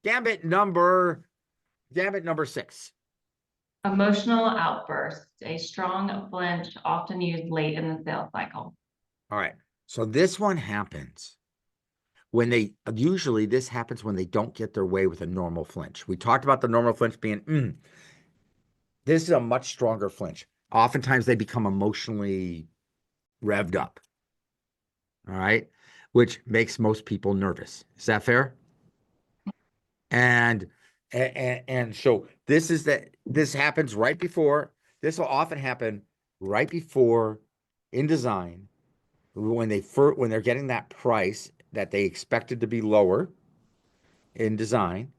Gambit number 6. Emotional outburst, a strong flinch often used late in the sales cycle. All right. So this one happens when usually this happens when they don't get their way with a normal flinch. We talked about the normal flinch being, this is a much stronger flinch. Oftentimes they become emotionally revved up. All right. Which makes most people nervous. Is that fair? And so this happens right before, this will often happen right before in design when they're getting that price that they expected to be lower in design,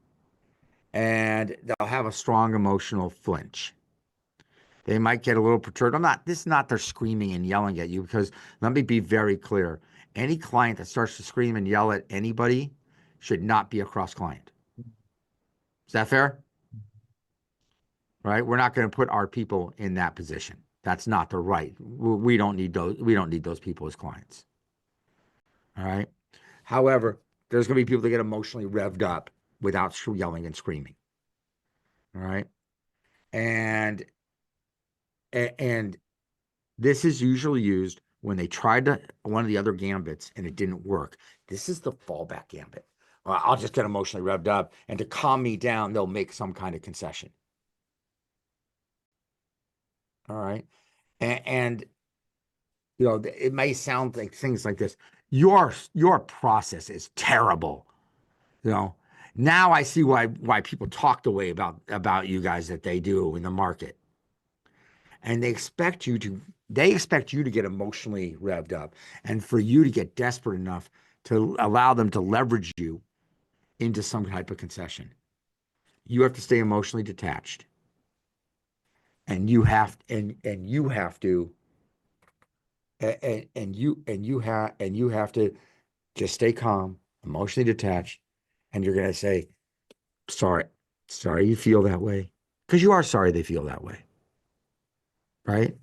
and they'll have a strong emotional flinch. They might get a little perturbed. This is not they're screaming and yelling at you, because let me be very clear. Any client that starts to scream and yell at anybody should not be a cross client. Is that fair? Right? We're not going to put our people in that position. That's not the right. We don't need those. We don't need those people as clients. All right. However, there's going to be people that get emotionally revved up without yelling and screaming. All right. And this is usually used when they tried one of the other gambits and it didn't work. This is the fallback gambit. Well, I'll just get emotionally revved up, and to calm me down, they'll make some kind of concession. All right. And it may sound like things like this. Your process is terrible. Now I see why people talk the way about you guys that they do in the market. And they expect you to get emotionally revved up, and for you to get desperate enough to allow them to leverage you into some type of concession. You have to stay emotionally detached. And you have to just stay calm, emotionally detached, and you're going to say, sorry you feel that way, because you are sorry they feel that way, right?